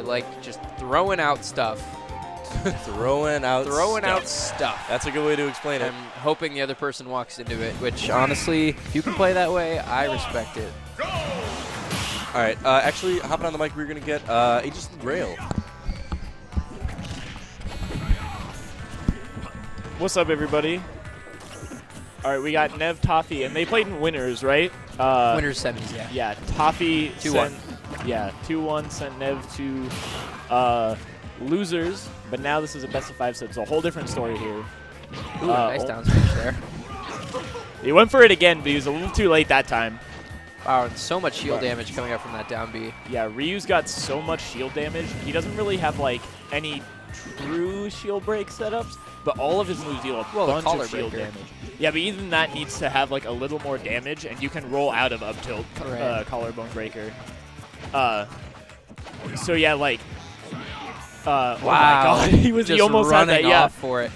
Like just throwing out stuff. throwing out stuff. That's a good way to explain it. I'm hoping the other person walks into it, which honestly, if you can play that way, I respect it. All right, actually, hopping on the mic, we're going to get Aegis Rail. What's up, everybody? All right, we got Nev, Toffee, and they played in winners, right? Winners semis, yeah. Yeah, Toffee 2-1. Yeah, 2-1 sent Nev to losers, but now this is a best of 5 set. It's a whole different story here. Ooh, nice down smash there. He went for it again, but he was a little too late that time. Wow, and so much shield damage coming up from that down B. Yeah, Ryu's got so much shield damage. He doesn't really have like any true shield break setups, but all of his moves deal a bunch of shield damage. Yeah, but even that needs to have like a little more damage, and you can roll out of up tilt collarbone breaker. So yeah, like, wow. Oh my God, he almost had that. Yeah, for it.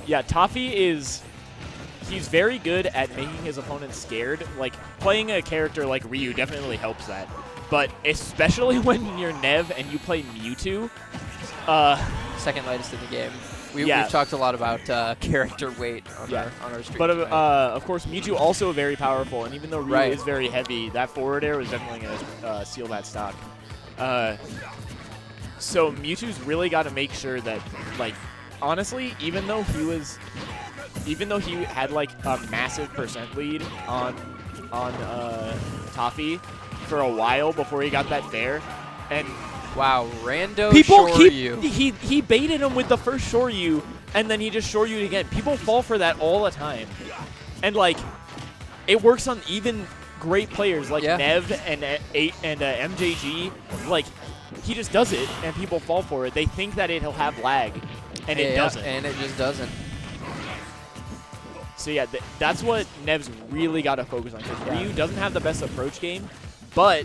Yeah, Toffee he's very good at making his opponent scared. Like, playing a character like Ryu definitely helps that. But especially when you're Nev and you play Mewtwo. Second lightest in the game. We've talked a lot about character weight on our stream. But of course, Mewtwo also very powerful. And even though Ryu is very heavy, that forward air was definitely going to seal that stock. So Mewtwo's really got to make sure that, like, honestly, even though he had like a massive percent lead on Toffee for a while before he got that fair, and wow, rando he baited him with the first Shoryu, and then he just Shoryu'd again. People fall for that all the time, and like it works on even great players like Nev and MJG. Like he just does it, and people fall for it. They think that it'll have lag, and it doesn't. And it just doesn't. So yeah, that's what Nev's really got to focus on, because Ryu doesn't have the best approach game, but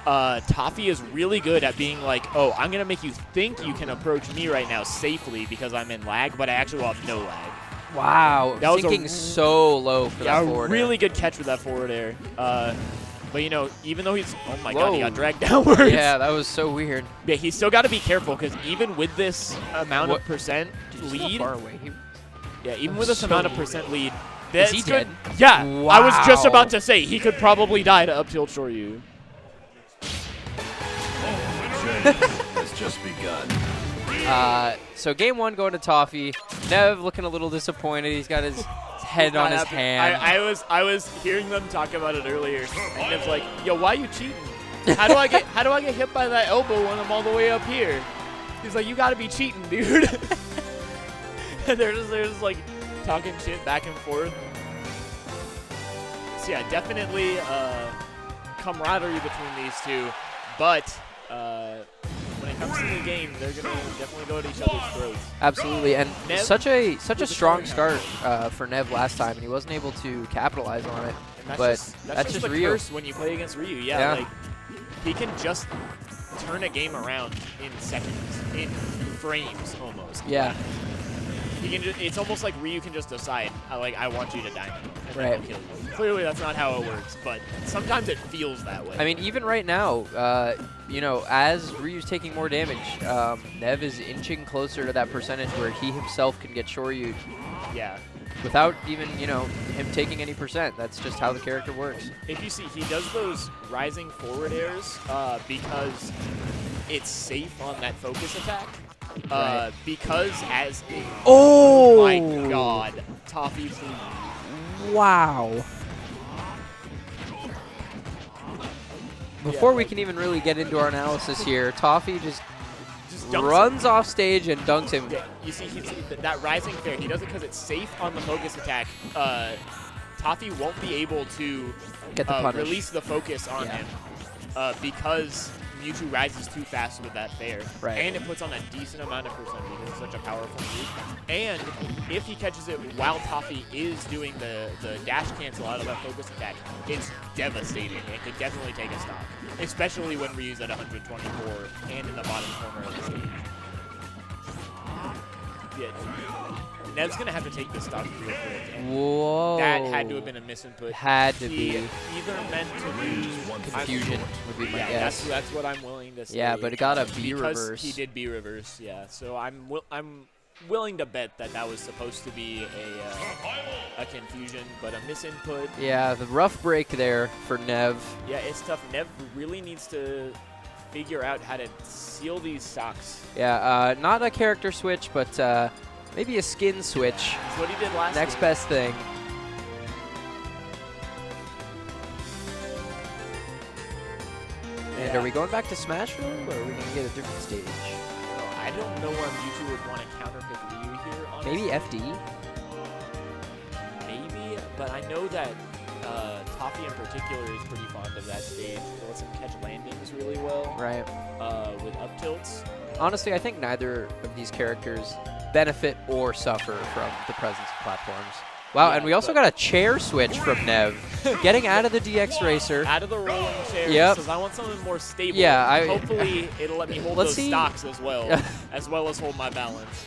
Toffee is really good at being like, oh, I'm going to make you think you can approach me right now safely because I'm in lag, but I actually will have no lag. Wow, that was sinking so low for that forward air. Really good catch with that forward air. But, you know, even though he's, oh my God, he got dragged downwards. Yeah, that was so weird. Yeah, he's still got to be careful, because even with this amount of percent lead. Far away. Yeah, even with this amount of percent lead. Is he dead? Yeah, wow. I was just about to say, he could probably die to up tilt Shoryu. Has just begun. So game 1 going to Toffee. Nev looking a little disappointed. He's got his head on his hand. I was hearing them talk about it earlier, and Nev's like, "Yo, why you cheating? How do I get hit by that elbow when I'm all the way up here?" He's like, "You got to be cheating, dude." And they're just like talking shit back and forth. So yeah, definitely camaraderie between these two, but when it comes to the game, they're gonna definitely go at each other's throats. Absolutely, and Nev such a strong start for Nev last time, and he wasn't able to capitalize on it. That's just the Ryu. curse when you play against Ryu. Yeah, like he can just turn a game around in seconds, in frames almost. Yeah. He can it's almost like Ryu can just decide, I want you to die now, and right. then he'll kill you. Clearly, that's not how it works, but sometimes it feels that way. I mean, even right now, you know, as Ryu's taking more damage, Nev is inching closer to that percentage where he himself can get Shoryu'd. Yeah. Without even, you know, him taking any percent. That's just how the character works. If you see, he does those rising forward airs because it's safe on that focus attack. Right. Because as a oh my God, Toffee. Wow. Before we can even really get into our analysis here, Toffee just runs off stage and dunks him. Yeah, you see, that rising fair, he does it because it's safe on the focus attack. Toffee won't be able to get the release the focus on him because Mewtwo rises too fast with that fair. Right. And it puts on a decent amount of percent because it's such a powerful move. And if he catches it while Toffee is doing the dash cancel out of that focus attack, it's devastating. It could definitely take a stock, especially when Ryu's at 124 and in the bottom corner of the stage. Yeah. Nev's going to have to take this stock real quick. And Whoa. that had to have been a misinput. Had to He be. either meant to be Confusion would be my yeah, guess. that's what I'm willing to say. Yeah, but it got a B because reverse. he did B reverse, yeah. So I'm willing to bet that was supposed to be a confusion, but a misinput. Yeah, the rough break there for Nev. Yeah, it's tough. Nev really needs to figure out how to seal these stocks. Yeah, not a character switch, but maybe a skin switch. That's what he did last Next game. best thing. And are we going back to Smash Room, or are we going to get a different stage? I don't know where Mewtwo would want to counterpick Ryu here, honestly. Maybe FD? Maybe, but I know that Toffee in particular is pretty fond of that stage. It lets him catch landings really well. Right. With up tilts. Honestly, I think neither of these characters benefit or suffer from the presence of platforms. Wow, Yeah, and we also got a chair switch from Nev. Getting out of the DX Racer. Out of the rolling chair. Yep. Says I want something more stable. Yeah, hopefully it'll let me hold Let's those see. stocks as well as hold my balance.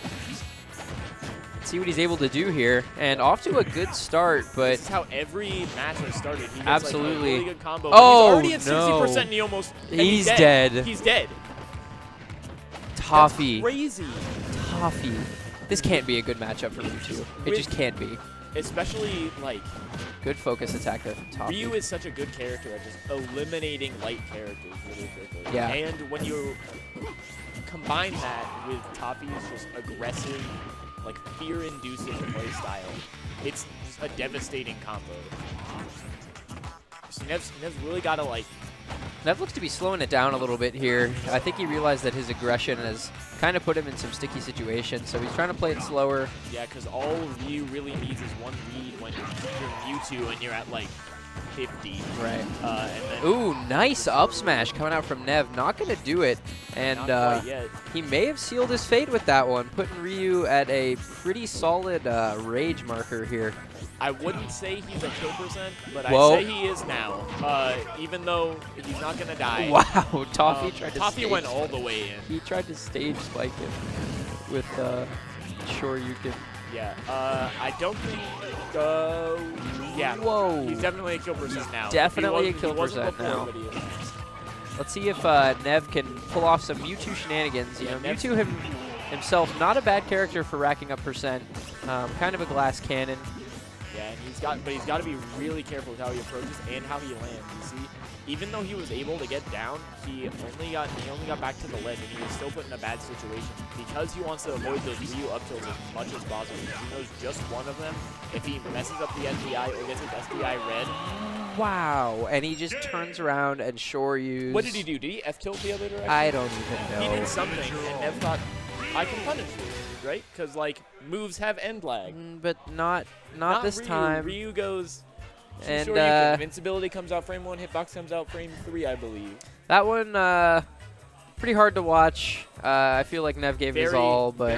See what he's able to do here. And off to a good start, but This is how every match has started. He gets Absolutely. like a really good combo. Oh, but he's already at 60% and he almost and He's dead. He's dead. Toffee. That's crazy. Toffee. This can't be a good matchup for Mewtwo. It just can't be. Especially like Good focus attack there from Toffee. Ryu is such a good character at just eliminating light characters really quickly. Yeah. And when you combine that with Toffee's just aggressive, like fear-inducing play style, it's just a devastating combo. So Nev's really got to like. Nev looks to be slowing it down a little bit here. I think he realized that his aggression has kind of put him in some sticky situations, so he's trying to play it slower. Yeah, because all Ryu really needs is one read when you're Mewtwo and you're at like 50. Right. And then Ooh, nice up smash coming out from Nev. Not going to do it. And not quite yet. he may have sealed his fate with that one, putting Ryu at a pretty solid rage marker here. I wouldn't say he's a kill percent, but Whoa. I'd say he is now. Even though he's not gonna die. Wow, Toffee tried to Toffee stage went all the way in. He tried to stage spike him with sure you can. Yeah. I don't think. Yeah. Whoa. He's definitely a kill percent now. definitely He a kill wasn't percent before, now. but he is. Let's see if Nev can pull off some Mewtwo shenanigans. You Yeah, know, Nev's- Mewtwo himself, not a bad character for racking up percent. Kind of a glass cannon. Yeah, and he's got to be really careful with how he approaches and how he lands. You see, even though he was able to get down, he only got back to the ledge, and he was still put in a bad situation because he wants to avoid those Ryu up tilts as much as possible. He knows just one of them. If he messes up the SDI or gets his SDI red. Wow, and he just turns around and Shoryus. What did he do? Did he F tilt the other direction? I don't even know. He did something, and Nev thought, I can punish you, right? Because like moves have end lag. But not this Ryu. time. Ryu goes. And, Sure, you can. Invincibility comes out frame 1, hitbox comes out frame 3, I believe. That one, pretty hard to watch. I feel like Nev gave his Very- all, but